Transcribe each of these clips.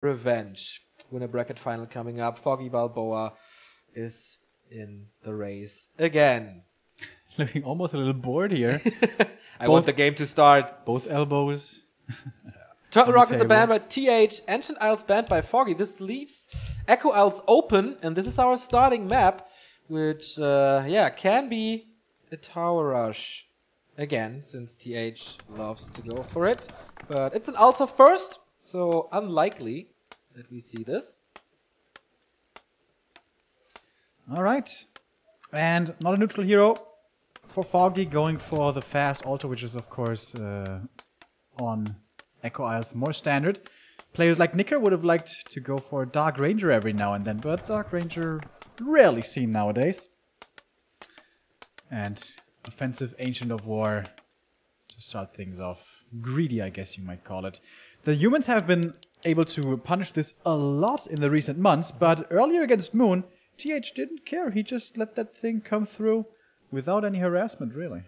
revenge. Winner bracket final coming up. Foggy Balboa is in the race again. Looking almost a little bored here. I want the game to start. Both elbows. Turtle Rock is the band by TH, Ancient Isles banned by Foggy. This leaves Echo Isles open, and this is our starting map, which, can be a tower rush. Again, since TH loves to go for it. But it's an Alta first, so unlikely that we see this. Alright. And not a neutral hero for Foggy, going for the fast altar, which is, of course, on Echo Isles more standard. Players like Nicker would have liked to go for Dark Ranger every now and then, but Dark Ranger rarely seen nowadays. And offensive Ancient of War to start things off. Greedy, I guess you might call it. The humans have been able to punish this a lot in the recent months, but earlier against Moon, TH didn't care. He just let that thing come through without any harassment, really.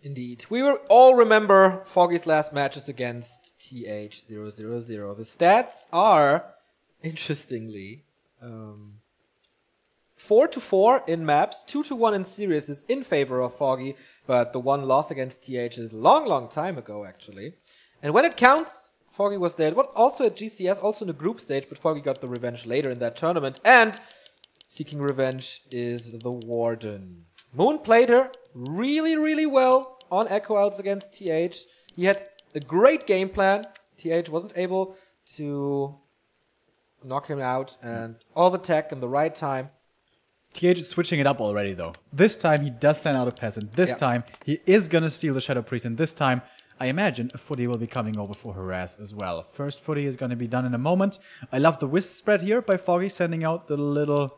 Indeed. We will all remember Foggy's last matches against TH000. The stats are, interestingly, 4-4 in maps, 2-1 in series is in favor of Foggy, but the one loss against TH is a long time ago, actually. And when it counts, Foggy was there. Well, also at GCS, also in the group stage, but Foggy got the revenge later in that tournament. And seeking revenge is the Warden. Moon played her really well on Echo Isles against TH. He had a great game plan. TH wasn't able to knock him out, and all the tech in the right time. TH is switching it up already, though. This time he does send out a peasant. This time he is gonna steal the Shadow Priest, and this time I imagine a footy will be coming over for harass as well. First footy is gonna be done in a moment. I love the wisp spread here by Foggy, sending out the little,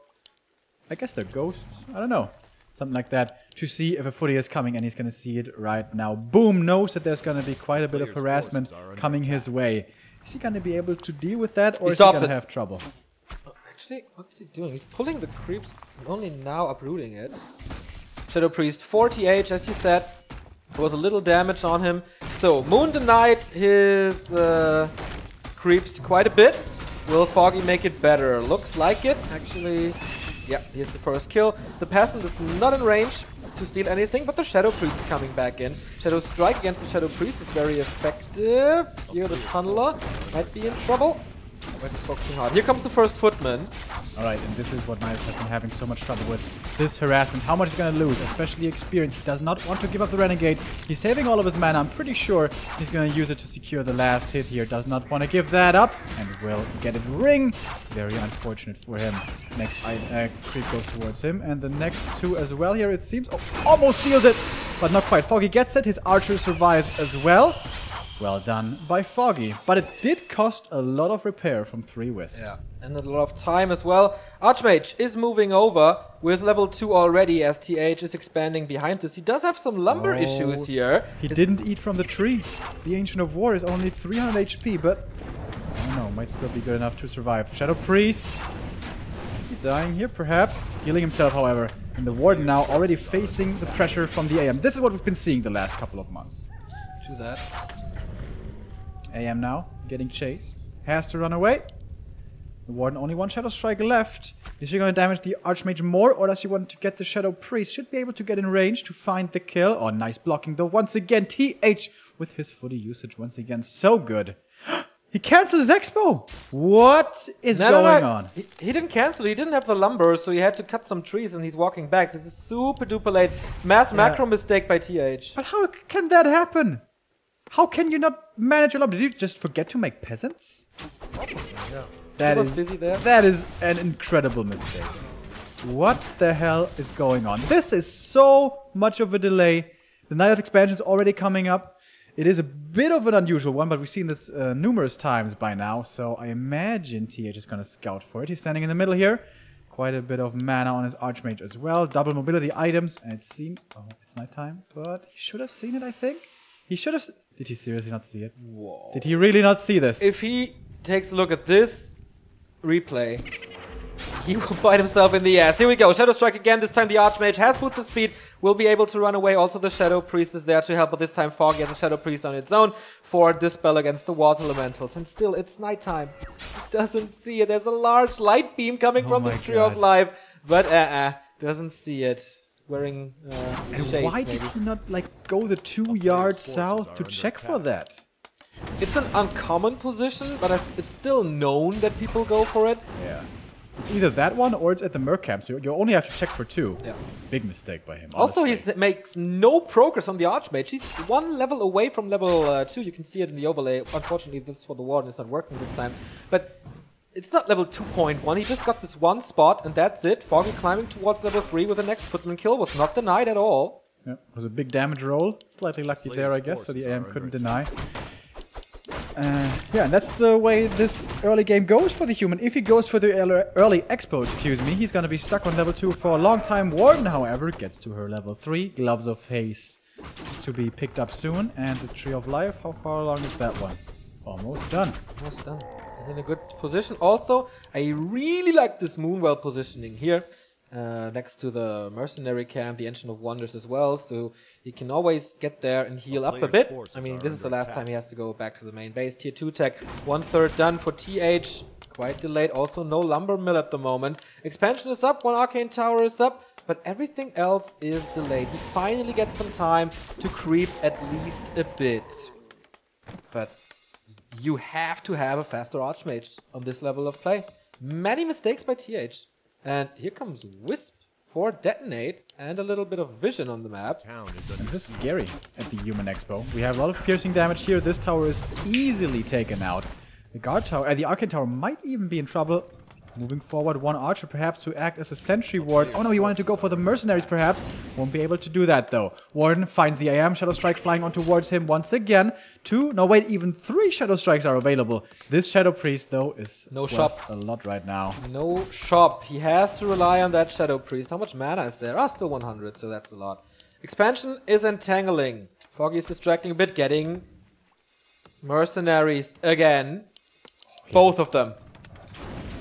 I guess they're ghosts, I don't know. Something like that, to see if a footy is coming, and he's going to see it right now. Boom, knows that there's going to be quite a bit of harassment coming his way. Is he going to be able to deal with that, or is he going to have trouble? Actually, what is he doing? He's pulling the creeps and only now uprooting it. Shadow Priest 4TH, as you said. There was a little damage on him. So, Moon denied his creeps quite a bit. Will Foggy make it better? Looks like it, actually. Yeah, here's the first kill. The peasant is not in range to steal anything, but the Shadow Priest is coming back in. Shadow Strike against the Shadow Priest is very effective. Here the Tunneler might be in trouble. But he's focusing hard. Here comes the first Footman. Alright, and this is what Knives have been having so much trouble with. This harassment. How much he's going to lose, especially experience. He does not want to give up the Renegade. He's saving all of his mana. I'm pretty sure he's going to use it to secure the last hit here. Does not want to give that up, and will get it ring. Very unfortunate for him. Next creep goes towards him, and the next two as well here, it seems. Oh, almost steals it, but not quite. Foggy gets it. His archer survives as well. Well done by Foggy. But it did cost a lot of repair from 3 wisps. Yeah, and a lot of time as well. Archmage is moving over with level 2 already as TH is expanding behind this. He does have some lumber issues here. He didn't eat from the tree. The Ancient of War is only 300 HP, but I don't know, might still be good enough to survive. Shadow Priest. Dying here, perhaps. Healing himself, however. And the Warden now already facing the pressure from the AM. This is what we've been seeing the last couple of months. Do that. AM now, getting chased. Has to run away. The Warden only one Shadow Strike left. Is she going to damage the Archmage more, or does she want to get the Shadow Priest? Should be able to get in range to find the kill. Oh, nice blocking though. Once again, TH with his footy usage once again. So good. He canceled his expo! What is going on? He didn't cancel, he didn't have the lumber, so he had to cut some trees and he's walking back. This is super duper late. Mass macro mistake by TH. But how can that happen? How can you not manage your lumber? Did you just forget to make peasants? Yeah. That is an incredible mistake. What the hell is going on? This is so much of a delay. The Night of Expansion is already coming up. It is a bit of an unusual one, but we've seen this numerous times by now, so I imagine TH is going to scout for it. He's standing in the middle here. Quite a bit of mana on his Archmage as well. Double mobility items, and it seems... Oh, it's nighttime, but he should have seen it, I think. He should have... Did he seriously not see it? Whoa. Did he really not see this? If he takes a look at this replay, he will bite himself in the ass. Here we go. Shadow Strike again. This time the Archmage has boots of speed. Will be able to run away. Also the Shadow Priest is there to help. But this time Foggy has a Shadow Priest on its own for dispel against the Water Elementals. And still, it's nighttime. Doesn't see it. There's a large light beam coming from this Tree of Life. But doesn't see it. Wearing and shades, why did he not like go the 2 yards south to check for that? It's an uncommon position, but it's still known that people go for it. Yeah. It's either that one or it's at the Merc camp, so you only have to check for 2. Yeah. Big mistake by him. Also, honestly. he makes no progress on the Archmage. He's 1 level away from level 2. You can see it in the overlay. Unfortunately, this for the Warden is not working this time. But it's not level 2.1. He just got this 1 spot, and that's it. Foggy climbing towards level 3 with the next footman kill was not denied at all. Yeah, it was a big damage roll. Slightly lucky there, I guess, so the AM couldn't deny. Yeah, and that's the way this early game goes for the human. If he goes for the early expo, he's gonna be stuck on level 2 for a long time. Warden, however, gets to her level 3. Gloves of Haze is to be picked up soon. And the Tree of Life, how far along is that one? Almost done. Almost done. And in a good position. Also, I really like this Moonwell positioning here. Next to the Mercenary camp, the Engine of Wonders as well, so he can always get there and heal up a bit. I mean, this is the last time he has to go back to the main base. Tier 2 tech, 1/3 done for TH. Quite delayed. Also, no Lumber Mill at the moment. Expansion is up, 1 Arcane Tower is up, but everything else is delayed. He finally gets some time to creep at least a bit. But you have to have a faster Archmage on this level of play. Many mistakes by TH. And here comes Wisp for Detonate and a little bit of vision on the map. And this is scary at the Human Expo. We have a lot of piercing damage here. This tower is easily taken out. The guard tower, the Arcane Tower might even be in trouble. Moving forward, 1 Archer perhaps to act as a sentry ward. Oh no, he wanted to go for the Mercenaries perhaps. Won't be able to do that though. Warden finds the AM. Shadow Strike flying on towards him once again. 2, no wait, even 3 Shadow Strikes are available. This Shadow Priest though is no shop. a lot right now. No shop. He has to rely on that Shadow Priest. How much mana is there? Still 100, so that's a lot. Expansion is entangling. Foggy is distracting a bit, getting Mercenaries again. Both of them.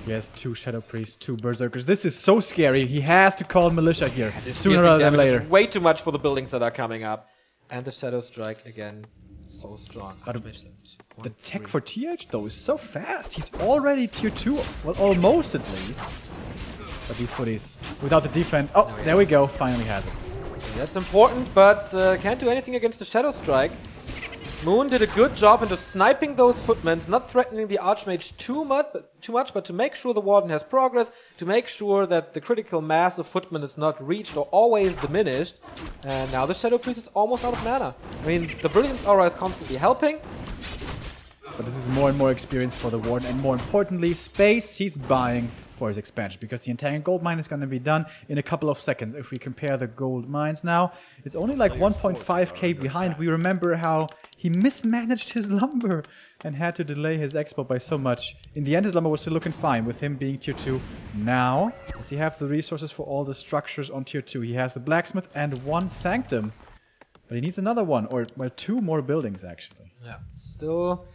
He has 2 Shadow Priests, 2 Berserkers. This is so scary. He has to call Militia here. Sooner rather than later. Way too much for the buildings that are coming up. And the Shadow Strike again. So strong. But the tech for TH though is so fast. He's already tier 2. Well, almost at least. But these footies, without the defense. Oh, there we go. Finally has it. That's important, but can't do anything against the Shadow Strike. Moon did a good job into sniping those footmen, not threatening the Archmage too much, but to make sure the Warden has progress, to make sure that the critical mass of footmen is not reached or always diminished. And now the Shadow Priest is almost out of mana. I mean, the Brilliance Aura is constantly helping. But this is more and more experience for the Warden, and more importantly, space he's buying for his expansion, because the entire gold mine is going to be done in a couple of seconds. If we compare the gold mines now, it's only like 1.5k behind. We remember how he mismanaged his lumber and had to delay his expo by so much. In the end, his lumber was still looking fine with him being tier 2. Now, does he have the resources for all the structures on tier 2? He has the blacksmith and 1 sanctum, but he needs another one, or well, 2 more buildings actually. Yeah, still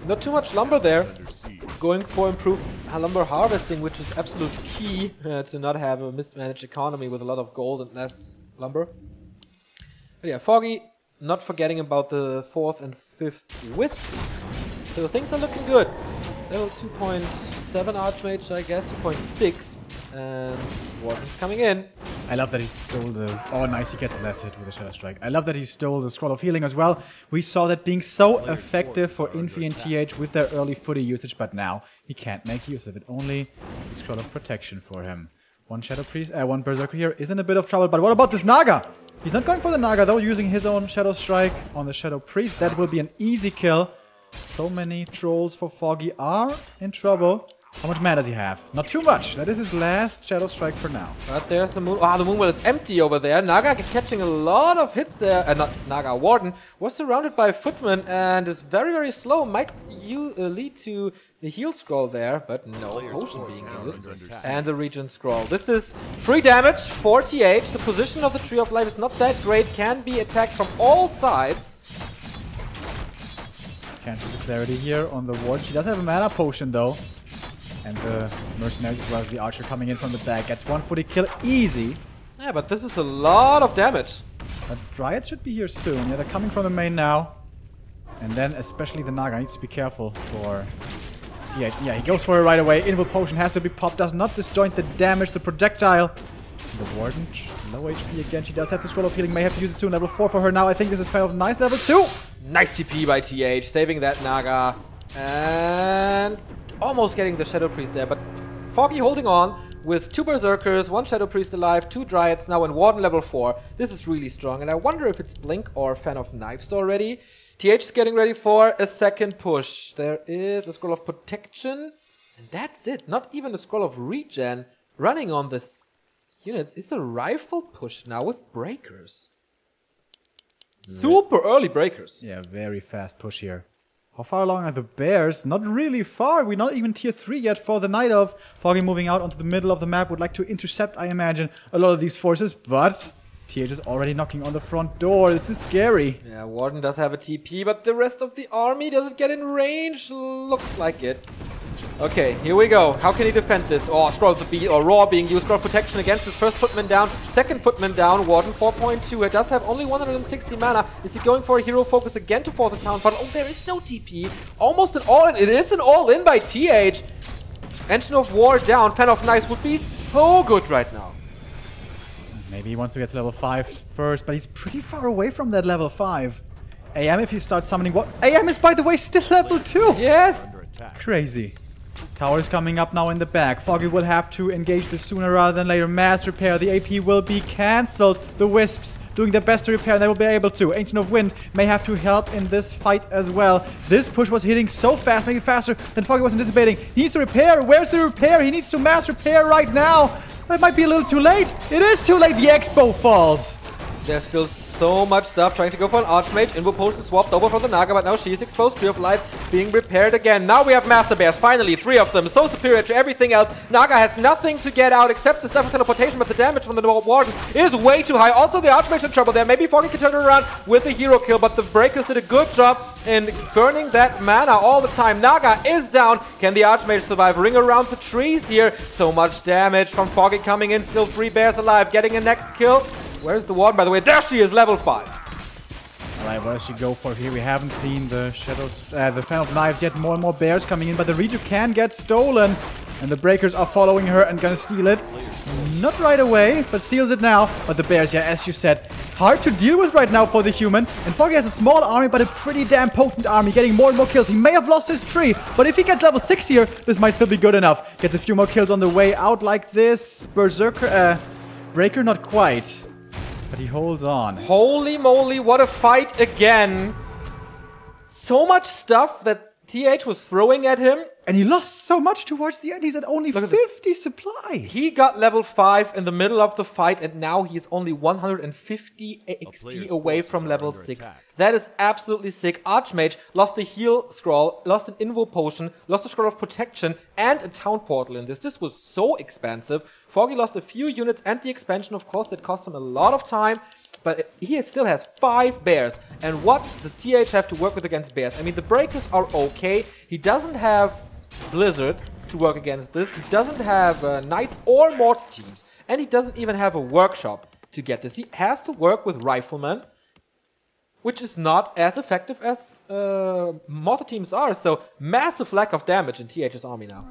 not too much lumber there. Going for improved lumber harvesting, which is absolute key to not have a mismanaged economy with a lot of gold and less lumber. But yeah, Foggy not forgetting about the 4th and 5th Wisp. So things are looking good. Level 2.7 Archmage, I guess, 2.6. And Warden's coming in. I love that he stole the... Oh, nice, he gets the last hit with the Shadow Strike. I love that he stole the Scroll of Healing as well. We saw that being so effective for Infi and TH with their early footy usage, but now he can't make use of it. Only the Scroll of Protection for him. 1 Shadow Priest, 1 Berserker here is in a bit of trouble, but what about this Naga? He's not going for the Naga though, using his own Shadow Strike on the Shadow Priest. That will be an easy kill. So many trolls for Foggy are in trouble. How much mana does he have? Not too much. That is his last Shadow Strike for now. But there's the moon. Ah, the Moonwell is empty over there. Naga catching a lot of hits there. Not Naga, Warden was surrounded by footmen and is very, very slow. Might lead to the heal scroll there, but no potion being used. And the Regent Scroll. This is free damage for TH. The position of the Tree of Life is not that great. Can be attacked from all sides. Can't see the clarity here on the ward. She does have a mana potion though. And the mercenaries as well as the archer coming in from the back. Gets one for the kill. Easy. Yeah, but this is a lot of damage. But Dryads should be here soon. Yeah, they're coming from the main now. And then especially the Naga needs to be careful for... Yeah, he goes for it right away. Invul Potion has to be popped. Does not disjoint the damage, the projectile. The Warden, low HP again. She does have the Scroll of Healing. May have to use it soon. Level 4 for her now. I think this is kind of nice. Level 2. Nice TP by TH, saving that Naga. And almost getting the Shadow Priest there. But Foggy holding on with 2 Berserkers, 1 Shadow Priest alive, 2 Dryads now in Warden level 4. This is really strong. And I wonder if it's Blink or Fan of Knives already. TH is getting ready for a second push. There is a Scroll of Protection. And that's it. Not even a Scroll of Regen running on this units. It's a rifle push now with breakers. Super early breakers. Yeah, very fast push here. How far along are the bears? Not really far. We're not even tier 3 yet for the Night of. Foggy moving out onto the middle of the map. Would like to intercept, I imagine, a lot of these forces. But TH is already knocking on the front door. This is scary. Yeah, Warden does have a TP, but the rest of the army, does it get in range? Looks like it. Okay, here we go. How can he defend this? Oh, Scroll of the Beast or Roar being used. Scroll of Protection against his first footman down. Second footman down. Warden 4.2. It does have only 160 mana. Is he going for a hero focus again to force a town battle? Oh, there is no TP. Almost an all-in. It is an all-in by TH. Engine of War down. Fan of Knives would be so good right now. Maybe he wants to get to level 5 first, but he's pretty far away from that level 5. AM, if you start summoning what? AM is, by the way, still level 2. Yes. Crazy. Towers coming up now in the back. Foggy will have to engage this sooner rather than later. Mass repair. The AP will be cancelled. The Wisps doing their best to repair, and they will be able to. Ancient of Wind may have to help in this fight as well. This push was hitting so fast, maybe faster than Foggy was anticipating. He needs to repair. Where's the repair? He needs to mass repair right now. It might be a little too late. It is too late. The Expo falls. There's still so much stuff. Trying to go for an Archmage. Invul Potion swapped over for the Naga, but now she is exposed. Tree of Life being repaired again. Now we have Master Bears. Finally, 3 of them. So superior to everything else. Naga has nothing to get out except the stuff of teleportation, but the damage from the Warden is way too high. Also, the Archmage in trouble there. Maybe Foggy can turn it around with a hero kill, but the Breakers did a good job in burning that mana all the time. Naga is down. Can the Archmage survive? Ring around the trees here. So much damage from Foggy coming in. Still 3 bears alive. Getting a next kill. Where's the Warden, by the way? There she is, level 5. Alright, what does she go for here? We haven't seen the Shadows, the Fan of Knives yet. More and more bears coming in, but the Reju can get stolen. And the Breakers are following her and gonna steal it. Not right away, but steals it now. But the bears, yeah, as you said, hard to deal with right now for the human. And Foggy has a small army, but a pretty damn potent army, getting more and more kills. He may have lost his tree, but if he gets level 6 here, this might still be good enough. Gets a few more kills on the way out like this. Berserker, Breaker, not quite. But he holds on. Holy moly, what a fight again. So much stuff that TH was throwing at him. And he lost so much towards the end. He's at only 50 supply. He got level 5 in the middle of the fight, and now he's only 150 XP away from level 6. That is absolutely sick. Archmage lost a heal scroll, lost an Invul Potion, lost a Scroll of Protection, and a Town Portal in this. This was so expensive. Foggy lost a few units and the expansion, of course, that cost him a lot of time. But he still has 5 bears. And what does TH have to work with against bears? I mean, the Breakers are okay. He doesn't have Blizzard to work against this. He doesn't have Knights or Mortar teams. And he doesn't even have a Workshop to get this. He has to work with Riflemen, which is not as effective as Mortar teams are. So, massive lack of damage in TH's army now.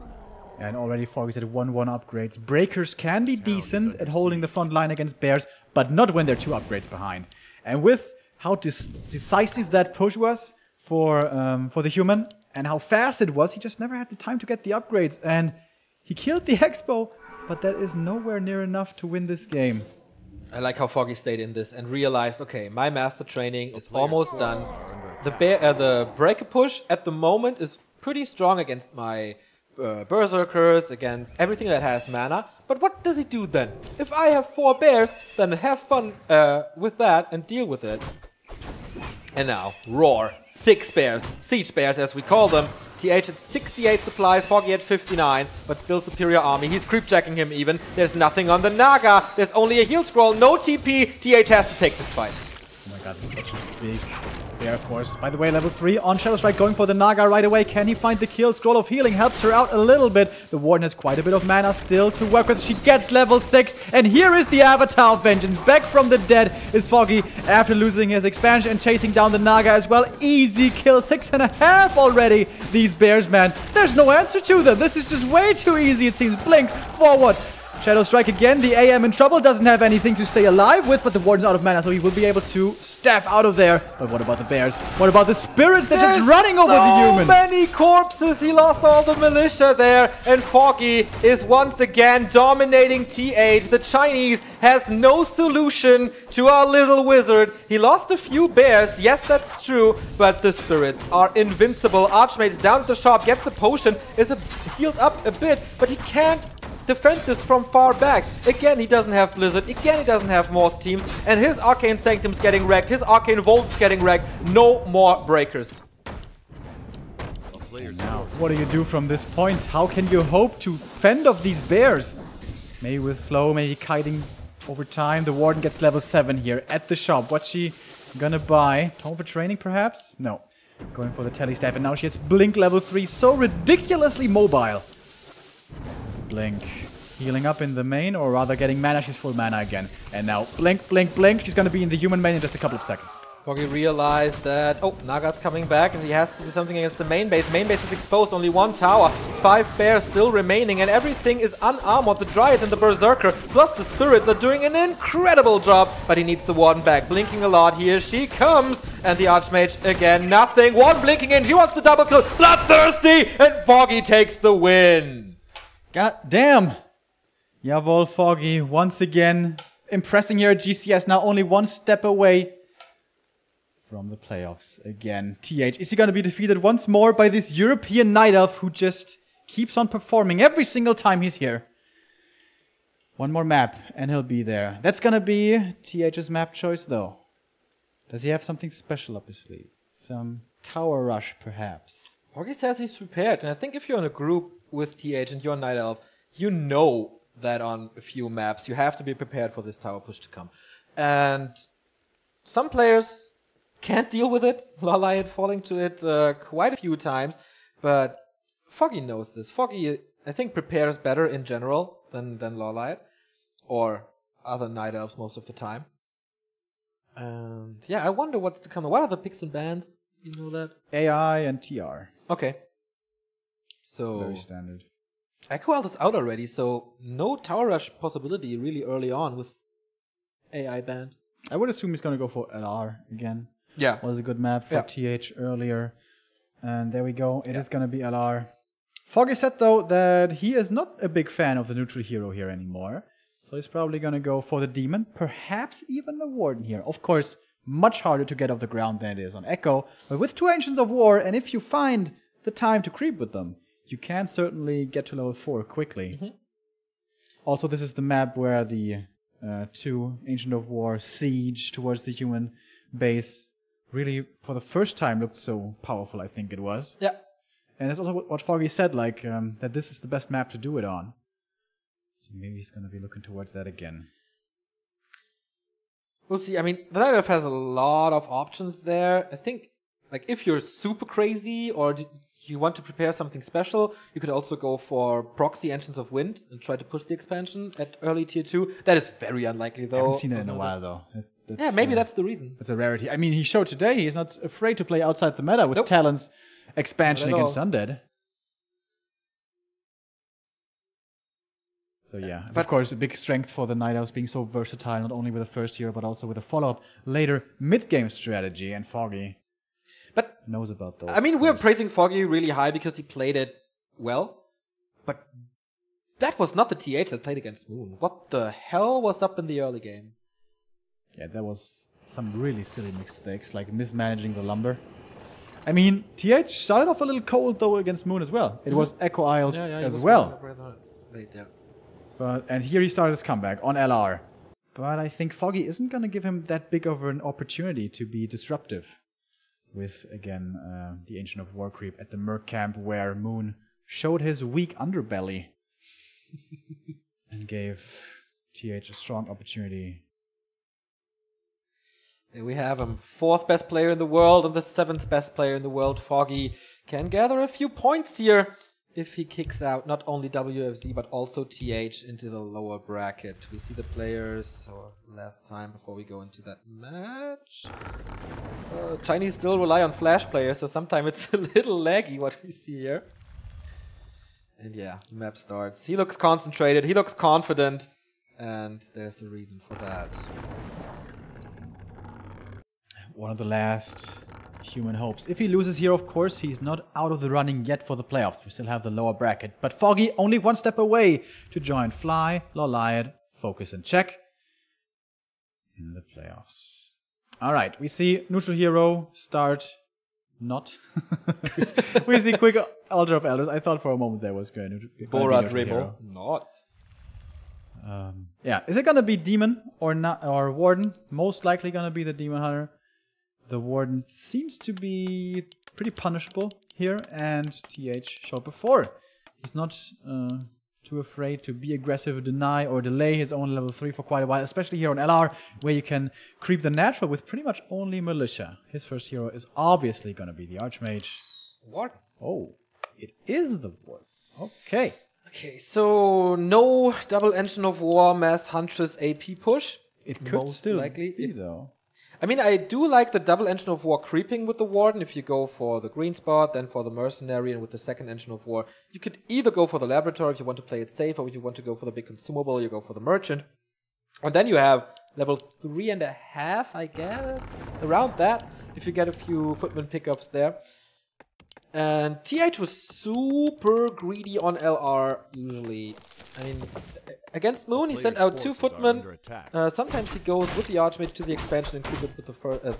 And already Foggy's at 1-1 upgrades. Breakers can be decent at holding the front line against bears, but not when they're 2 upgrades behind. And with how decisive that push was for the human, and how fast it was, he just never had the time to get the upgrades. And he killed the Expo, but that is nowhere near enough to win this game. I like how Foggy stayed in this and realized, okay, my master training is almost done. The Breaker push at the moment is pretty strong against my Berserkers, against everything that has mana. But what does he do then? If I have 4 bears, then have fun with that and deal with it. And now, Roar. 6 bears. Siege bears, as we call them. TH at 68 supply, Foggy at 59, but still superior army. He's creep checking him even. There's nothing on the Naga. There's only a heal scroll, no TP. TH has to take this fight. Oh my god, this is such a big Bear Force. By the way, level 3 on Shadow Strike, going for the Naga right away. Can he find the kill? Scroll of Healing helps her out a little bit. The Warden has quite a bit of mana still to work with. She gets level 6. And here is the Avatar of Vengeance. Back from the dead is Foggy after losing his expansion and chasing down the Naga as well. Easy kill. 6.5 already. These bears, man. There's no answer to them. This is just way too easy, it seems. Blink forward. Shadow Strike again. The AM in trouble. Doesn't have anything to stay alive with, but the Warden's out of mana, so he will be able to staff out of there. But what about the bears? What about the spirits that are just running over the human? So many corpses. He lost all the militia there. And Foggy is once again dominating TH. The Chinese has no solution to our little wizard. He lost a few bears. Yes, that's true. But the spirits are invincible. Archmage's down at the shop. Gets the potion. Is healed up a bit. But he can't defend this from far back. Again, he doesn't have Blizzard. Again, he doesn't have mortar teams. And his Arcane Sanctum's getting wrecked. His Arcane Volt's getting wrecked. No more breakers. Now, what do you do from this point? How can you hope to fend off these bears? Maybe with slow, maybe kiting over time. The Warden gets level 7 here at the shop. What's she gonna buy? Tome for training, perhaps? No. Going for the Telestaff, and now she has Blink level 3. So ridiculously mobile. Blink. Healing up in the main, or rather getting mana. She's full mana again. And now Blink, Blink, Blink. She's gonna be in the human main in just a couple of seconds. Foggy realized that, oh, Naga's coming back and he has to do something against the main base. Main base is exposed, only one tower, 5 bears still remaining, and everything is unarmored. The Dryads and the Berserker, plus the Spirits are doing an incredible job, but he needs the Warden back. Blinking a lot, here she comes, and the Archmage again, nothing. One blinking in, she wants the double kill, bloodthirsty, and Foggy takes the win. God damn! Jawohl, Foggy, once again, impressing here at GCS, now only one step away from the playoffs again. TH, is he going to be defeated once more by this European Night Elf who just keeps on performing every single time he's here? One more map and he'll be there. That's going to be TH's map choice though. Does he have something special up his sleeve? Some tower rush perhaps? Foggy says he's prepared, and I think if you're in a group with TH and you're Night Elf, you know that on a few maps you have to be prepared for this tower push to come. And some players can't deal with it. Lolliot falling to it quite a few times, but Foggy knows this. Foggy, I think, prepares better in general than Lolliot or other Night Elves most of the time. And yeah, I wonder what's to come. What are the picks and bans? You know that? AI and TR. Okay. So very standard. Echo is out already, so no tower rush possibility really early on with AI banned. I would assume he's going to go for LR again. Yeah. Was a good map for TH earlier. And there we go. It is going to be LR. Foggy said, though, that he is not a big fan of the neutral hero here anymore. So he's probably going to go for the Demon. Perhaps even the Warden here. Of course, much harder to get off the ground than it is on Echo. But with 2 Ancients of War, and if you find the time to creep with them, you can certainly get to level 4 quickly. Mm-hmm. Also, this is the map where the 2 Ancient of War siege towards the human base really, for the first time, looked so powerful, I think it was. Yeah. And that's also what Foggy said, like, that this is the best map to do it on. So maybe he's going to be looking towards that again. We'll see. I mean, the Night Elf has a lot of options there. I think, like, if you're super crazy or you want to prepare something special, you could also go for proxy Engines of Wind and try to push the expansion at early tier 2. That is very unlikely, though. I haven't seen it in a while, though. Yeah, maybe that's the reason. It's a rarity. I mean, he showed today he's not afraid to play outside the meta with Talon's expansion against Undead. So yeah, it's of course a big strength for the Night Elves being so versatile, not only with the first hero, but also with a follow-up later mid-game strategy, and Foggy knows about those. I mean, we're praising Foggy really high because he played it well, but that was not the TH that played against Moon. What the hell was up in the early game? Yeah, there was some really silly mistakes, like mismanaging the lumber. I mean, TH started off a little cold, though, against Moon as well. It was Echo Isles as well. Late, yeah. And here he started his comeback on LR. But I think Foggy isn't going to give him that big of an opportunity to be disruptive. With, again, the Ancient of War creep at the Merc camp, where Moon showed his weak underbelly. And gave TH a strong opportunity. There we have him. 4th best player in the world and the 7th best player in the world. Foggy can gather a few points here if he kicks out not only WFZ but also TH into the lower bracket. We see the players so last time before we go into that match. Chinese still rely on flash players, so sometimes it's a little laggy what we see here. And yeah, the map starts. He looks concentrated, he looks confident, and there's a reason for that. One of the last human hopes. If he loses here, of course, he's not out of the running yet for the playoffs. We still have the lower bracket. But Foggy only one step away to join Fly, Loliad, Focus, and Check in the playoffs. Alright, we see Neutral Hero start not. We see quick Altar of Elders. I thought for a moment there was going to be Borat Remo. Not. Yeah, is it gonna be Demon or not, or Warden? Most likely gonna be the Demon Hunter. The Warden seems to be pretty punishable here, and TH showed before. He's not too afraid to be aggressive, deny or delay his own level 3 for quite a while, especially here on LR, where you can creep the natural with pretty much only Militia. His first hero is obviously gonna be the Archmage. What? Oh, it is the Warden. Okay. Okay, so no double Engine of War Mass Huntress AP push. It could Most still likely be, though. I mean, I do like the double Engine of War creeping with the Warden. If you go for the green spot, then for the Mercenary, and with the second Engine of War, you could either go for the Laboratory if you want to play it safe, or if you want to go for the big consumable, you go for the Merchant. And then you have level 3.5, I guess, around that, if you get a few Footman pickups there. And TH was super greedy on LR, usually. I mean, against Moon, he sent out 2 Footmen. Sometimes he goes with the Archmage to the expansion and keep it with the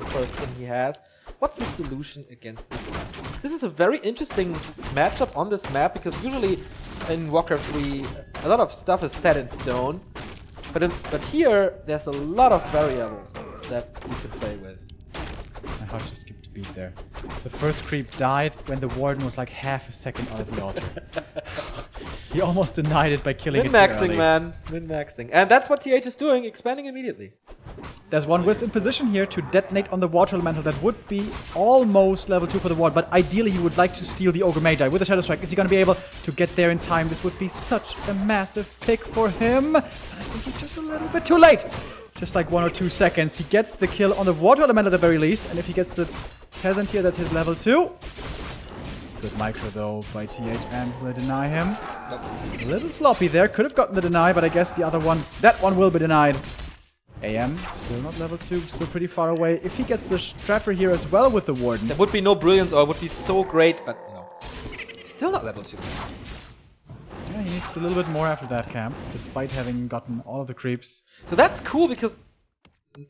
first thing he has. What's the solution against this? This is a very interesting matchup on this map, because usually in Warcraft 3, a lot of stuff is set in stone. But here, there's a lot of variables that you can play with. My heart just skipped a beat there. The first creep died when the Warden was like half a second out of the altar. He almost denied it by killing it too early. Min-maxing, man. Min-maxing. And that's what TH is doing, expanding immediately. There's one Wisp in position here to detonate on the Water Elemental. That would be almost level 2 for the Ward, but ideally he would like to steal the Ogre Magi with the Shadow Strike. Is he going to be able to get there in time? This would be such a massive pick for him. But I think he's just a little bit too late. Just like 1 or 2 seconds. He gets the kill on the Water Elemental at the very least. And if he gets the Peasant here, that's his level 2. Good micro though by TH, and will deny him. A little sloppy there. Could have gotten the deny, but I guess the other one, that one will be denied. AM, still not level 2, still pretty far away. If he gets the Strapper here as well with the Warden. There would be no brilliance, or it would be so great, but no. Still not level 2. Yeah, he needs a little bit more after that camp, despite having gotten all of the creeps. So that's cool, because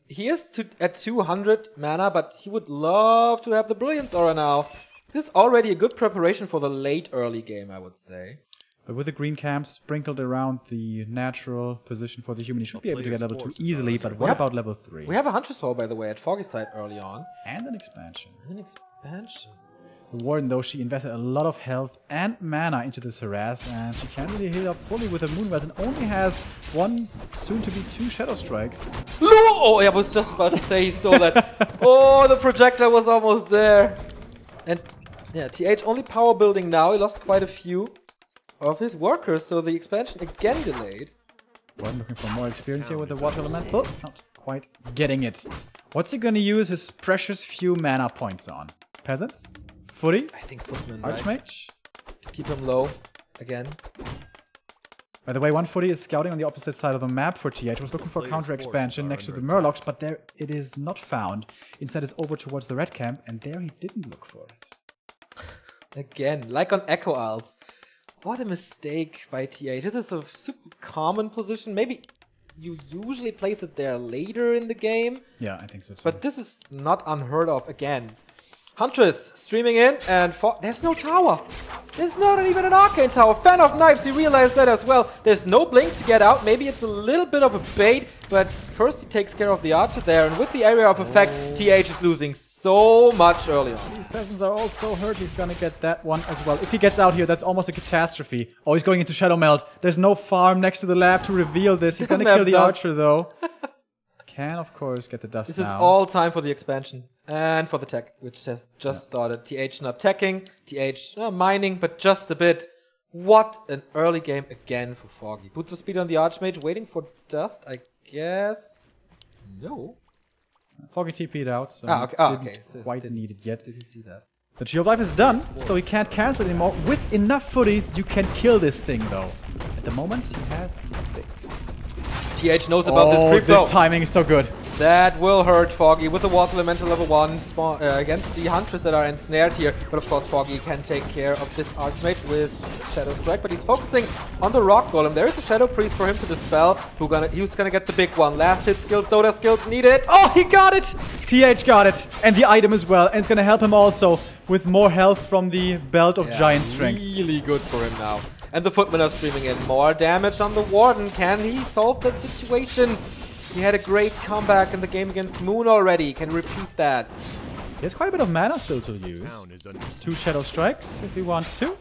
he is at 200 mana, but he would love to have the Brilliance Aura now. This is already a good preparation for the late early game, I would say. But with the green camps sprinkled around the natural position for the human, he should be able to get level 2 easily, but what about level 3? We have a Huntress Hole, by the way, at Foggy's side early on. And an expansion. The Warden, though, she invested a lot of health and mana into this harass, and she can't really heal up fully with the Moonrise, and only has 1, soon to be 2 Shadow Strikes. Oh, I was just about to say he stole that. Oh, the projector was almost there. And yeah, TH only power building now. He lost quite a few of his workers, so the expansion again delayed. Warden looking for more experience here with the Water Elemental. Not quite getting it. What's he gonna use his precious few mana points on? Peasants? Footies? I think Footman, Archmage? Right? To keep him low again. By the way, one footy is scouting on the opposite side of the map for TH. Was looking for counter expansion next to the Murlocs, but there it is not found. Instead, it's over towards the red camp, and there he didn't look for it. Again, like on Echo Owls. What a mistake by TH. This is a super common position. Maybe you usually place it there later in the game. Yeah, I think so too. But this is not unheard of again. Huntress streaming in, and there's no tower. There's not even an arcane tower. Fan of Knives, he realized that as well. There's no blink to get out. Maybe it's a little bit of a bait, but first he takes care of the archer there, and with the area of effect, TH is losing so much early on. These peasants are all so hurt, he's gonna get that one as well. If he gets out here, that's almost a catastrophe. Oh, he's going into Shadow Melt. There's no farm next to the lab to reveal this. He's gonna kill the archer though. can, of course, get the dust This now. is all time for the expansion. And for the tech, which has just started. TH not teching, TH mining, but just a bit. What an early game again for Foggy. Boots of speed on the Archmage, waiting for dust, I guess. No. Foggy TP'd out, so okay. So quite need it yet. Did you see that? The Tree of Life is done, so he can't cancel it anymore. With enough footies, you can kill this thing, though. At the moment, he has 6. TH knows about this creep, though. This timing is so good. That will hurt Foggy with the Water Elemental level 1 against the Huntress that are ensnared here. But of course, Foggy can take care of this Archmage with Shadow Strike. But he's focusing on the Rock Golem. There is a Shadow Priest for him to dispel. Who's gonna get the big one. Last hit skills, Dota skills needed. Oh, he got it! TH got it. And the item as well. And it's gonna help him also with more health from the Belt of Giant Strength. Really good for him now. And the Footmen are streaming in. More damage on the Warden. Can he solve that situation? He had a great comeback in the game against Moon already. Can repeat that. He has quite a bit of mana still to use. 2 Shadow Strikes if he wants to.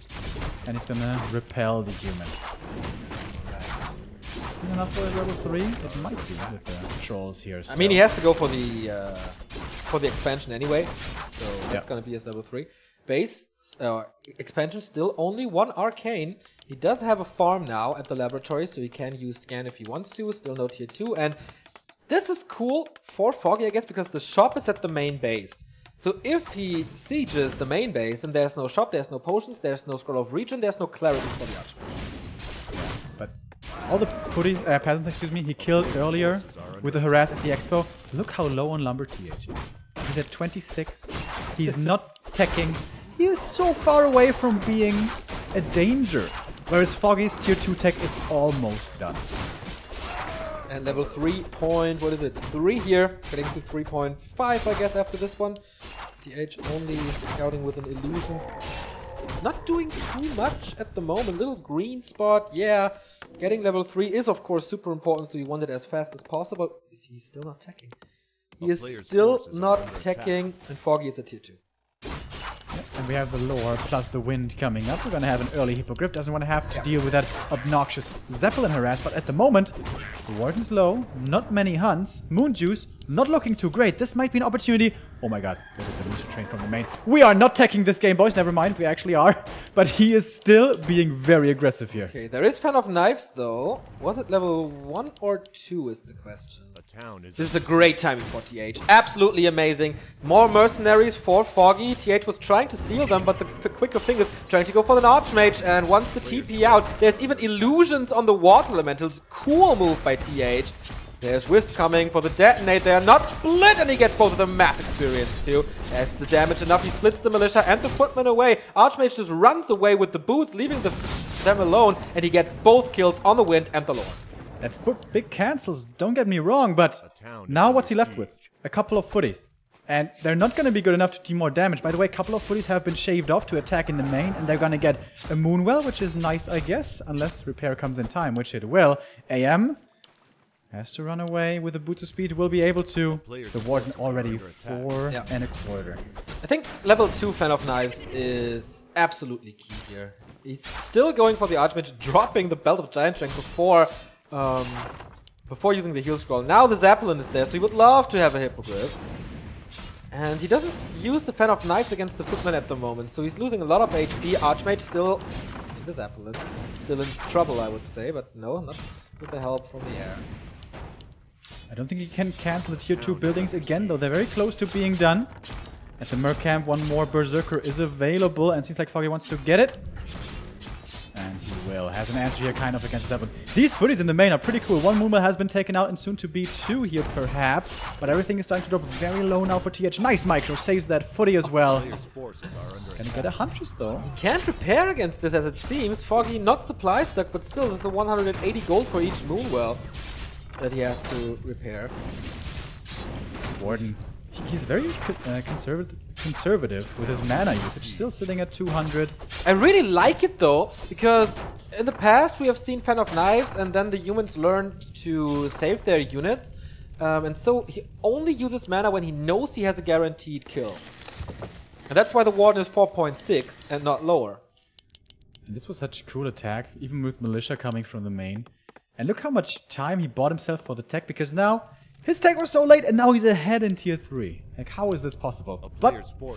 And he's gonna repel the human. Is this enough for level 3? It might be with the trolls here still. I mean, he has to go for the expansion anyway. So that's gonna be his level 3. Base expansion still only 1 arcane. He does have a farm now at the laboratory, so he can use scan if he wants to. Still no tier 2, and this is cool for Foggy, I guess, because the shop is at the main base. So if he sieges the main base, then there's no shop, there's no potions, there's no scroll of region, there's no clarity for the Archmage. Yeah, but all the peasants, excuse me, he killed earlier with the harass at the expo. Look how low on lumber TH is. He's at 26. He's not teching. He is so far away from being a danger. Whereas Foggy's tier 2 tech is almost done. And level 3 point, what is it? 3 here, getting to 3.5 I guess after this one. TH only scouting with an illusion. Not doing too much at the moment. Little green spot, yeah. Getting level 3 is of course super important, so you want it as fast as possible. Is he still not teching? He is still not teching, and Foggy is at tier 2. Yep, and we have the lore plus the wind coming up. We're gonna have an early Hippogriff. Doesn't want to have to deal with that obnoxious Zeppelin harass, but at the moment, the Warden's low, not many hunts. Moon Juice, not looking too great. This might be an opportunity. Oh my god, there's a Delusion Train from the main. We are not teching this game, boys. Never mind, we actually are. But he is still being very aggressive here. Okay, there is Fan of Knives, though. Was it level 1 or 2 is the question. This is a great timing for TH. Absolutely amazing. More mercenaries for Foggy. TH was trying to steal them, but the quicker fingers trying to go for an Archmage. And once the TP out, there's even illusions on the Water Elementals. Cool move by TH. There's Wisp coming for the detonate. They are not split, and he gets both of them mass experience too. As the damage enough, he splits the Militia and the Footman away. Archmage just runs away with the boots, leaving them alone, and he gets both kills on the Wind and the Lord. That's big cancels, don't get me wrong, but now what's he left with? A couple of footies. And they're not going to be good enough to do more damage. By the way, a couple of footies have been shaved off to attack in the main, and they're going to get a Moonwell, which is nice, I guess, unless repair comes in time, which it will. AM has to run away with the boots of speed, will be able to. The Warden already 4.25. I think level 2 Fan of Knives is absolutely key here. He's still going for the Archmage, dropping the Belt of Giant Strength before using the heal scroll. Now the Zeppelin is there, so he would love to have a Hippogriff. And he doesn't use the Fan of Knives against the Footman at the moment, so he's losing a lot of HP. Archmage still in the Zeppelin. Still in trouble, I would say, but no, not with the help from the air. I don't think he can cancel the tier 2 buildings again, though they're very close to being done. At the Merc camp, one more Berserker is available, and it seems like Foggy wants to get it. And he will. Has an answer here kind of against Zeppelin. These footies in the main are pretty cool. One Moonwell has been taken out and soon to be 2 here perhaps. But everything is starting to drop very low now for TH. Nice micro. Saves that footy as well. Can he get a Huntress though? He can't repair against this as it seems. Foggy not supply stuck, but still this is a 180 gold for each Moonwell that he has to repair. Warden. He's very conservative with his mana usage, still sitting at 200. I really like it though, because in the past we have seen Fan of Knives and then the humans learned to save their units. And so he only uses mana when he knows he has a guaranteed kill. And that's why the Warden is 4.6 and not lower. And this was such a cool attack, even with Militia coming from the main. And look how much time he bought himself for the tech, because now His tech was so late, and now he's ahead in tier 3. Like, how is this possible? But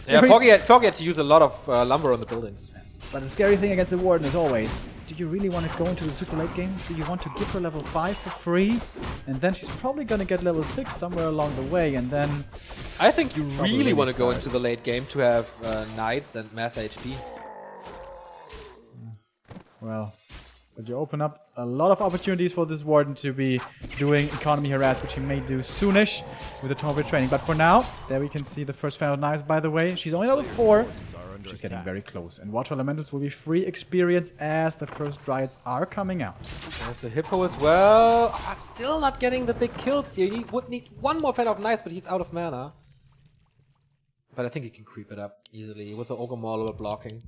yeah, Foggy had to use a lot of lumber on the buildings. But the scary thing against the Warden is always, do you really want to go into the super late game? Do you want to give her level 5 for free? And then she's probably going to get level 6 somewhere along the way, and then... I think you really want to go into the late game to have knights and mass HP. Well, but you open up a lot of opportunities for this Warden to be doing economy harass, which he may do soonish with the Tomb training. But for now, there we can see the first fan of knives, by the way. She's only level 4. She's getting very close. And Water Elementals will be free experience as the first Dryads are coming out. There's the Hippo as well. Still not getting the big kills here. He would need one more fan of knives, but he's out of mana. But I think he can creep it up easily with the Ogre Mauler blocking.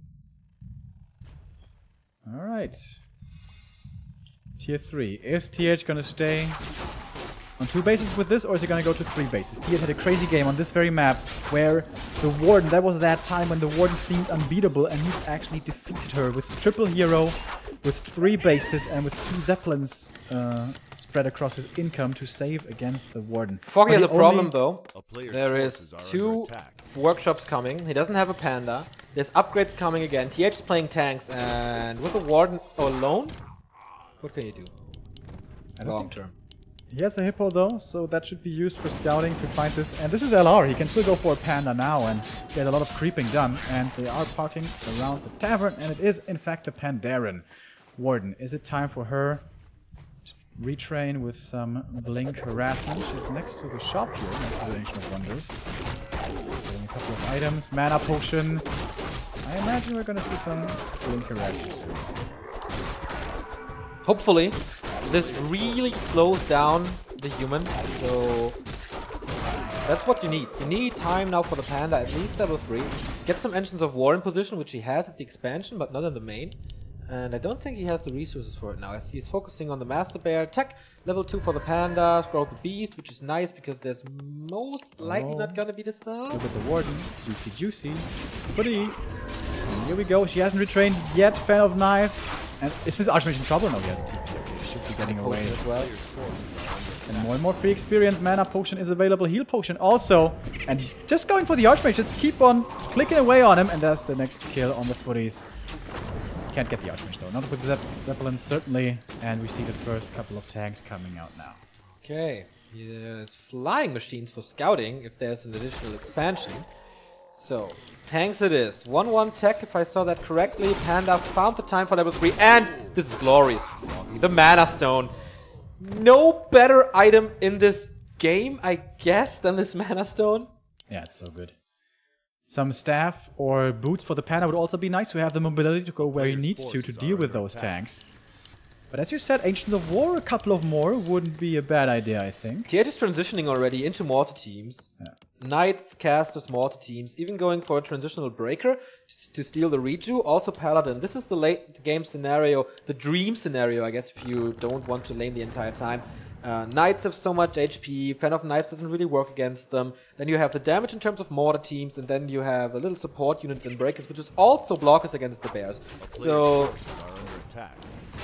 Alright. Tier 3. Is TH gonna stay on 2 bases with this, or is he gonna go to 3 bases? TH had a crazy game on this very map where the Warden, that was that time when the Warden seemed unbeatable, and he actually defeated her with triple hero, with 3 bases, and with 2 Zeppelins spread across his income to save against the Warden. Foggy has a problem though. There is 2 workshops coming. He doesn't have a panda. There's upgrades coming again. TH is playing tanks, and with the Warden alone, what can you do? Long term. He has a Hippo though, so that should be used for scouting to find this. And this is LR. He can still go for a panda now and get a lot of creeping done. And they are parking around the tavern, and it is in fact the Pandaren Warden. Is it time for her to retrain with some blink harassment? She's next to the shop here, next to the Ancient of Wonders. Getting a couple of items, mana potion. I imagine we're gonna see some blink harassment soon. Hopefully, this really slows down the human, so that's what you need. You need time now for the panda, at least level 3. Get some Engines of War in position, which he has at the expansion, but not in the main. And I don't think he has the resources for it now. I see he's focusing on the Master Bear. Tech, level 2 for the panda, scroll the beast, which is nice because there's most likely not gonna be the spell. Look at the Warden, juicy. Buddy. Here we go, she hasn't retrained yet, fan of knives. And is this Archmage in trouble? No, he has a TP. Okay, he should be getting away as well. And more free experience. Mana potion is available. Heal potion also. And he's just going for the Archmage. Just keep on clicking away on him. And that's the next kill on the footies. Can't get the Archmage though. Not with the Zeppelin, certainly. And we see the first couple of tanks coming out now. Okay. It's flying machines for scouting if there's an additional expansion. So, tanks it is. 1-1 tech, if I saw that correctly. Panda found the time for level 3, and this is glorious for Foggy. The Mana Stone. No better item in this game, I guess, than this Mana Stone. Yeah, it's so good. Some staff or boots for the Panda would also be nice to have the mobility to go where he needs to deal with those tanks. But as you said, Ancients of War, a couple of more would be a bad idea, I think. TH is transitioning already into mortar teams. Yeah. Knights, casters, mortar teams, even going for a transitional breaker to steal the Reju, also Paladin. This is the late game scenario, the dream scenario, I guess, if you don't want to lane the entire time. Knights have so much HP, Fan of Knights doesn't really work against them. Then you have the damage in terms of mortar teams, and then you have a little support units and breakers, which is also blockers against the bears. So,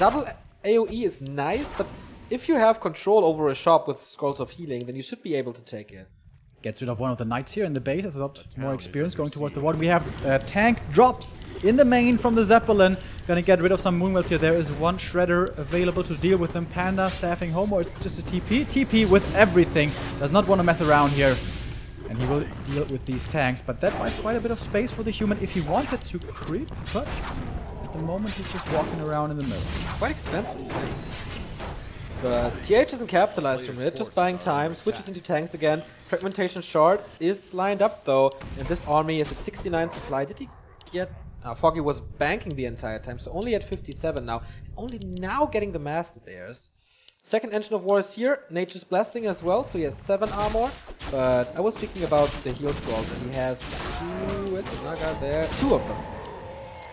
double AoE is nice, but if you have control over a shop with Scrolls of Healing, then you should be able to take it. Gets rid of one of the knights here in the base. Has a lot more experience going towards the Warden. We have tank drops in the main from the Zeppelin. Gonna get rid of some Moonwells here. There is one Shredder available to deal with them. Panda staffing home, or it's just a TP. TP with everything. Does not want to mess around here. And he will deal with these tanks. But that buys quite a bit of space for the human if he wanted to creep. But at the moment he's just walking around in the middle. Quite expensive defense. But TH doesn't capitalize from it, just buying time, switches into tanks again. Fragmentation Shards is lined up though, and this army is at 69 supply. Did he get... Foggy was banking the entire time, so only at 57 now. Only now getting the Master Bears. Second Engine of War is here, Nature's Blessing as well, so he has 7 armor. But I was speaking about the heal scrolls, and he has 2... Where's the Naga there? 2 of them.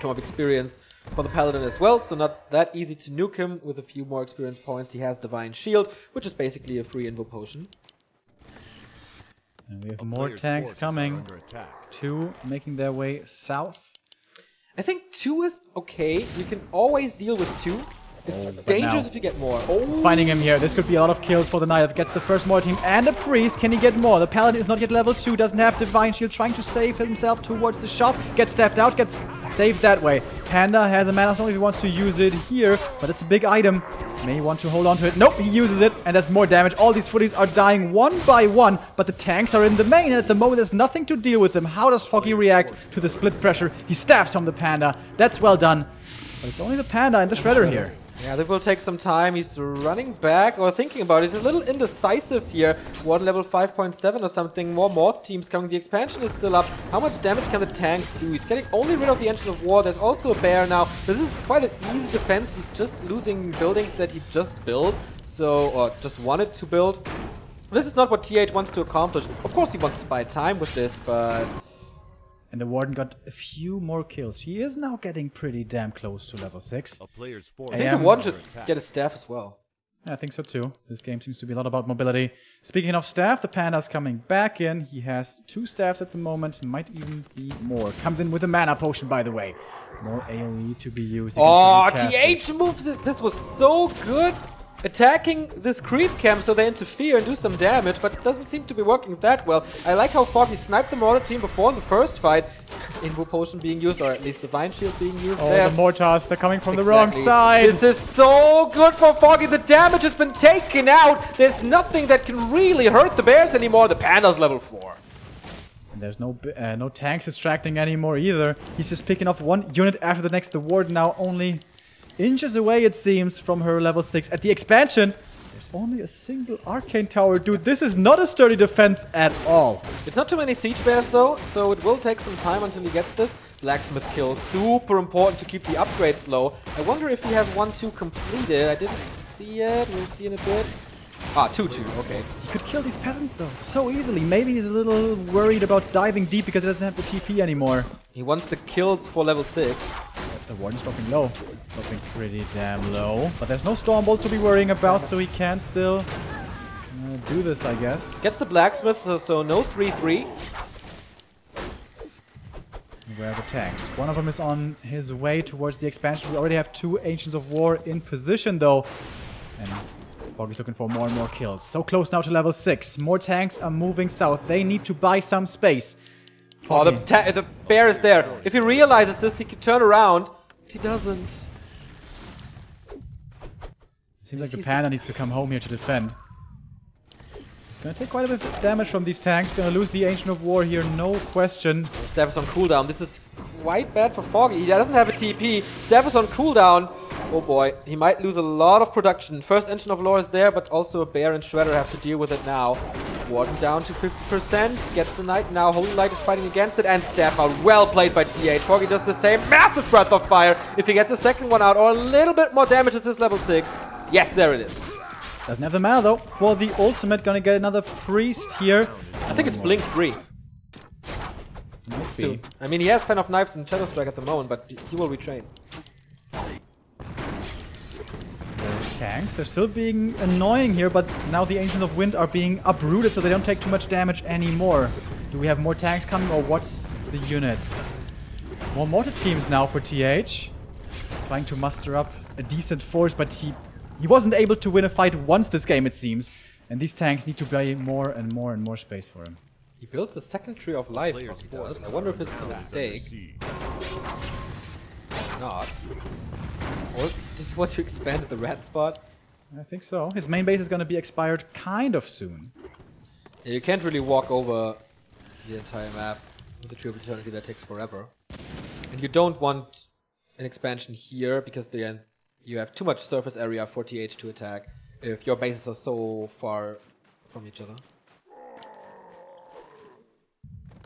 Of experience for the Paladin as well, so not that easy to nuke him with a few more experience points. He has Divine Shield, which is basically a free invo potion. And we have more tanks coming. 2 making their way south. I think 2 is okay. You can always deal with 2. It's dangerous if you get more. He's finding him here. This could be a lot of kills for the Knight. Gets the first mortar team and a priest. Can he get more? The Paladin is not yet level 2. Doesn't have Divine Shield. Trying to save himself towards the shop. Gets staffed out. Gets saved that way. Panda has a mana stone if he wants to use it here. But it's a big item. May want to hold on to it. Nope, he uses it. And that's more damage. All these footies are dying one by one. But the tanks are in the main. And at the moment, there's nothing to deal with them. How does Foggy react to the split pressure? He staffs from the Panda. That's well done. But it's only the Panda and the Shredder here. Yeah, that will take some time. He's running back or thinking about it. He's a little indecisive here. Warden level 5.7 or something. More mortar teams coming. The expansion is still up. How much damage can the tanks do? He's getting only rid of the Engine of War. There's also a bear now. This is quite an easy defense. He's just losing buildings that he just built. So, or just wanted to build. This is not what TH wants to accomplish. Of course he wants to buy time with this, but... And the Warden got a few more kills. He is now getting pretty damn close to level 6. I think the Warden should get a staff as well. I think so too. This game seems to be a lot about mobility. Speaking of staff, the Panda's coming back in. He has 2 staffs at the moment. Might even be more. Comes in with a mana potion, by the way. More AoE to be used. Oh, TH moves it. This was so good. Attacking this creep camp so they interfere and do some damage, but it doesn't seem to be working that well. I like how Foggy sniped the mortar team before in the first fight. Invo potion being used, or at least Divine Shield being used there. The mortars, they're coming from the wrong side. This is so good for Foggy. The damage has been taken out. There's nothing that can really hurt the bears anymore. The Panda's level 4. And there's no tanks distracting anymore either. He's just picking off one unit after the next. The Warden now only inches away, it seems, from her level 6. At the expansion, there's only a single arcane tower. Dude, this is not a sturdy defense at all. It's not too many siege bears though, so it will take some time until he gets this. Blacksmith kill, super important to keep the upgrades low. I wonder if he has 1-2 completed. I didn't see it. We'll see in a bit. Ah, 2-2, okay. He could kill these peasants though, so easily. Maybe he's a little worried about diving deep because he doesn't have the TP anymore. He wants the kills for level 6. The Warden's dropping low. Dropping pretty damn low. But there's no Stormbolt to be worrying about, so he can still do this, I guess. Gets the Blacksmith, so no 3-3. Where are the tanks? One of them is on his way towards the expansion. We already have 2 Ancients of War in position, though. And Foggy's looking for more and more kills. So close now to level 6. More tanks are moving south. They need to buy some space. Foggy. Oh, the bear is there. If he realizes this, he can turn around. He doesn't. Seems like the Panda needs to come home here to defend. He's gonna take quite a bit of damage from these tanks. Gonna lose the Ancient of War here, no question. Staff is on cooldown. This is quite bad for Foggy. He doesn't have a TP. Staff is on cooldown. Oh boy, he might lose a lot of production. First Engine of Lore is there, but also a Bear and Shredder have to deal with it now. Warden down to 50%, gets a Knight now. Holy Light is fighting against it, and Staff out. Well played by TH. Foggy does the same. Massive Breath of Fire. If he gets a second one out, or a little bit more damage at this level 6. Yes, there it is. Doesn't have the mana though. For the ultimate, gonna get another Priest here. I think it's Blink 3. Soon. I mean, he has Fan of Knives and Shadow Strike at the moment, but he will retrain. Tanks are still being annoying here, but now the Ancients of Wind are being uprooted, so they don't take too much damage anymore. Do we have more tanks coming, or what's the units? More mortar teams now for TH. Trying to muster up a decent force, but he wasn't able to win a fight once this game, it seems. And these tanks need to buy more and more and more space for him. He builds a second Tree of Life, he does. I wonder if it's a mistake. Not. Or does he want to expand the red spot? I think so. His main base is going to be expired kind of soon. Yeah, you can't really walk over the entire map with the Tree of Eternity. That takes forever. And you don't want an expansion here because then you have too much surface area for TH to attack if your bases are so far from each other.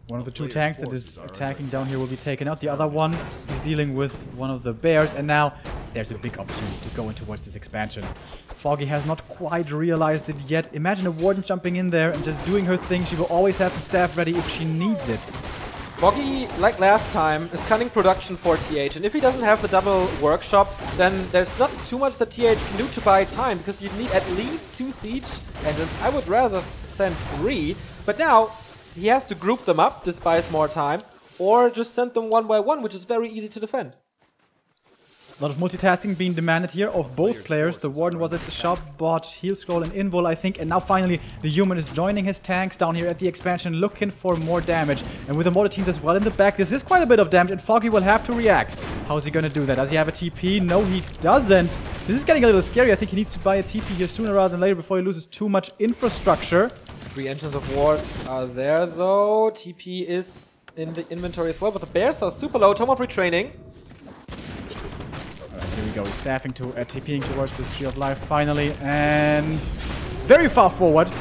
One of the 2 tanks that is attacking down here will be taken out. The other one is dealing with one of the bears. And now there's a big opportunity to go in towards this expansion. Foggy has not quite realized it yet. Imagine a Warden jumping in there and just doing her thing. She will always have the staff ready if she needs it. Foggy, like last time, is cutting production for TH. And if he doesn't have the double workshop, then there's not too much that TH can do to buy time. Because you need at least 2 siege engines. I would rather send 3. But now he has to group them up, this buys more time, or just send them one by one, which is very easy to defend. A lot of multitasking being demanded here of both players. The Warden was at the shop, bought heal scroll and invul, I think, and now finally the human is joining his tanks down here at the expansion, looking for more damage. And with the mortar teams as well in the back, this is quite a bit of damage, and Foggy will have to react. How is he going to do that? Does he have a TP? No, he doesn't. This is getting a little scary. I think he needs to buy a TP here sooner rather than later before he loses too much infrastructure. 3 Engines of Wars are there, though. TP is in the inventory as well, but the Bears are super low. Tome of Retraining. Here we go, he's staffing to TPing towards this Tree of Life finally, and very far forward,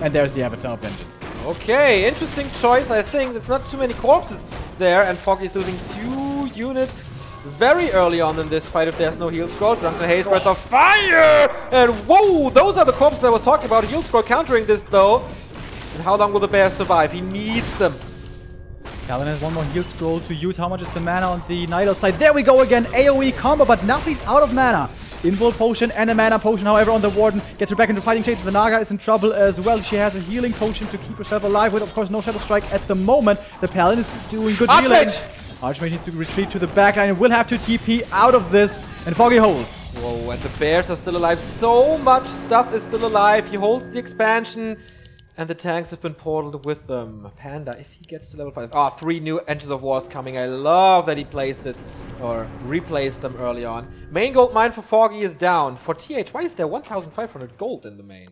and there's the Avatar of Vengeance. Okay, interesting choice. I think there's not too many corpses there, and Foggy is losing 2 units very early on in this fight if there's no heal scroll. Drunken Haze, Breath of Fire! And whoa, those are the corpses I was talking about. Heal scroll countering this though. And how long will the Bears survive? He needs them. Paladin has one more heal scroll to use. How much is the mana on the Night side? There we go again, AoE combo, but now he's out of mana. Invul potion and a mana potion, however, on the Warden. Gets her back into fighting shape. The Naga is in trouble as well. She has a healing potion to keep herself alive with, of course, no Shadow Strike at the moment. The Paladin is doing good healing. Archmage needs to retreat to the backline and will have to TP out of this, and Foggy holds. Whoa, and the Bears are still alive. So much stuff is still alive. He holds the expansion. And the tanks have been portaled with them. Panda, if he gets to level 5. Ah, 3 new Engines of Wars coming. I love that he placed it, or replaced them early on. Main gold mine for Foggy is down. For TH, why is there 1,500 gold in the main?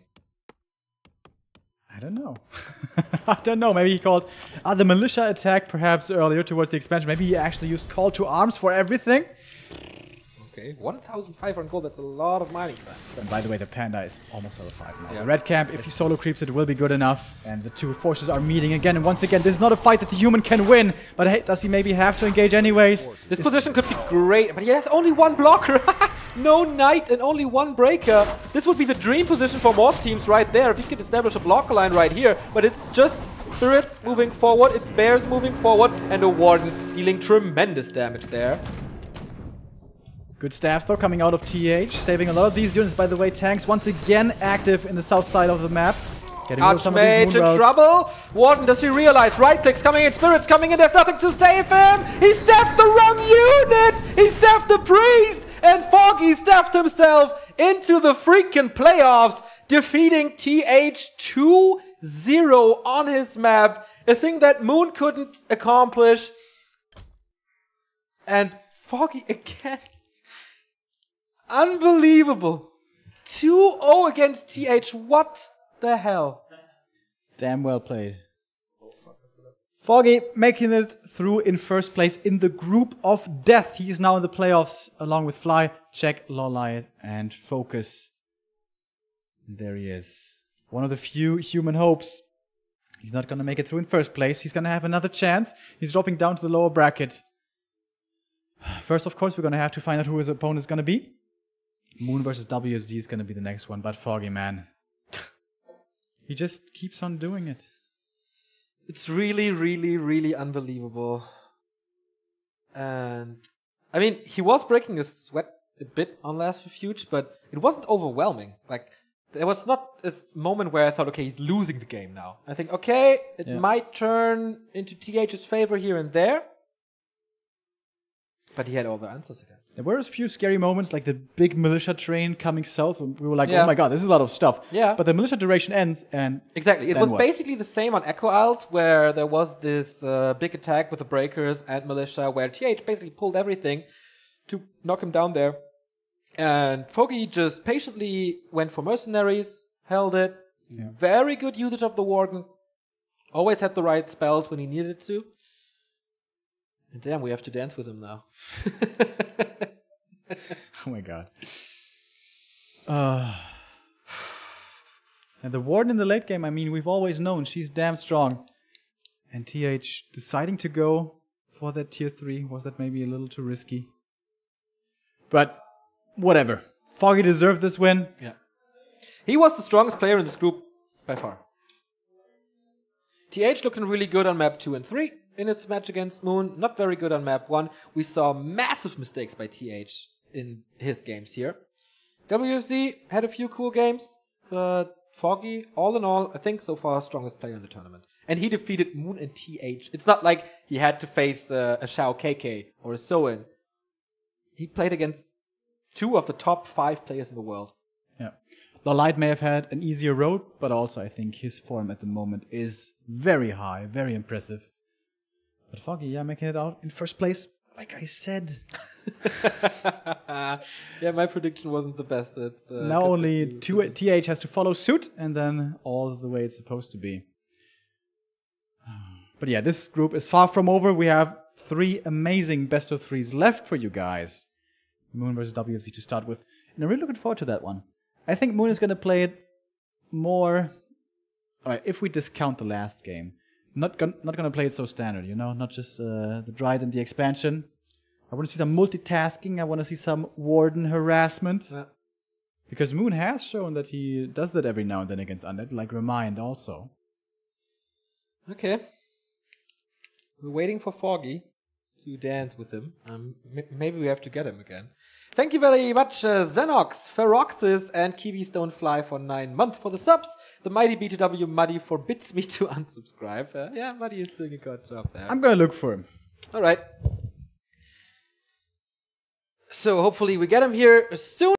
I don't know. I don't know. Maybe he called the militia attack perhaps earlier towards the expansion. Maybe he actually used call to arms for everything. Okay, 1,500 gold, that's a lot of mining time. And by the way, the Panda is almost level 5 now. Yeah. The red camp, if he solo creeps it, will be good enough. And the two forces are meeting again. And once again, this is not a fight that the human can win. But hey, does he maybe have to engage anyways? This position could be great, but he has only 1 blocker. No knight and only 1 breaker. This would be the dream position for most teams right there. If he could establish a blocker line right here. But it's just spirits moving forward, it's bears moving forward, and a warden dealing tremendous damage there. Good staffs though coming out of TH, saving a lot of these units. By the way, tanks once again active in the south side of the map. Archmage in trouble. Warden, does he realize? Right clicks coming in, spirits coming in, there's nothing to save him! He staffed the wrong unit! He staffed the priest! And Foggy staffed himself into the freaking playoffs, defeating TH000 on his map. A thing that Moon couldn't accomplish. And Foggy again. Unbelievable. 2-0 against TH. What the hell? Damn well played. Foggy making it through in first place in the group of death. He is now in the playoffs along with Fly, Check, Lolliot, and Focus. There he is. One of the few human hopes. He's not going to make it through in first place. He's going to have another chance. He's dropping down to the lower bracket. First, of course, we're going to have to find out who his opponent is going to be. Moon versus WFZ is going to be the next one, but Foggy, man. He just keeps on doing it. It's really, really, really unbelievable. And, I mean, he was breaking his sweat a bit on last Refuge, but it wasn't overwhelming. Like, there was not a moment where I thought, okay, he's losing the game now. I think, okay, it might turn into TH's favor here and there. But he had all the answers again. There were a few scary moments, like the big militia train coming south, and we were like, oh my god, this is a lot of stuff. Yeah. But the militia duration ends, and exactly. It was basically the same on Echo Isles, where there was this big attack with the breakers and militia, where TH basically pulled everything to knock him down there. And Foggy just patiently went for mercenaries, held it. Yeah. Very good usage of the Warden. Always had the right spells when he needed to. And damn, we have to dance with him now. Oh my god. And the Warden in the late game, I mean, we've always known she's damn strong. And TH deciding to go for that tier 3, was that maybe a little too risky? But whatever. Foggy deserved this win. Yeah. He was the strongest player in this group by far. TH looking really good on map 2 and 3. In his match against Moon, not very good on map 1. We saw massive mistakes by TH in his games here. WFZ had a few cool games, but Foggy, all in all, I think so far strongest player in the tournament. And he defeated Moon and TH. It's not like he had to face a Shao KK or a Soin. he played against 2 of the top 5 players in the world. Yeah. Light may have had an easier road, but also I think his form at the moment is very high, very impressive. But Foggy, yeah, making it out in first place, like I said. Yeah, my prediction wasn't the best. It's, now only TH has to follow suit, and then all the way it's supposed to be. But yeah, this group is far from over. We have 3 amazing best of 3s left for you guys. Moon versus WFC to start with. And I'm really looking forward to that one. I think Moon is going to play it more... Alright, if we discount the last game. Not gonna play it so standard, you know? Not just the Dryad and the expansion. I want to see some multitasking. I want to see some Warden harassment. Yeah. Because Moon has shown that he does that every now and then against Undead, like Remind also. Okay. We're waiting for Foggy to dance with him. Maybe we have to get him again. Thank you very much, Xenox, Feroxis, and Kiwi Stonefly for 9 months for the subs. The mighty B2W Muddy forbids me to unsubscribe. Yeah, Muddy is doing a good job there. I'm gonna look for him. Alright. So hopefully we get him here soon.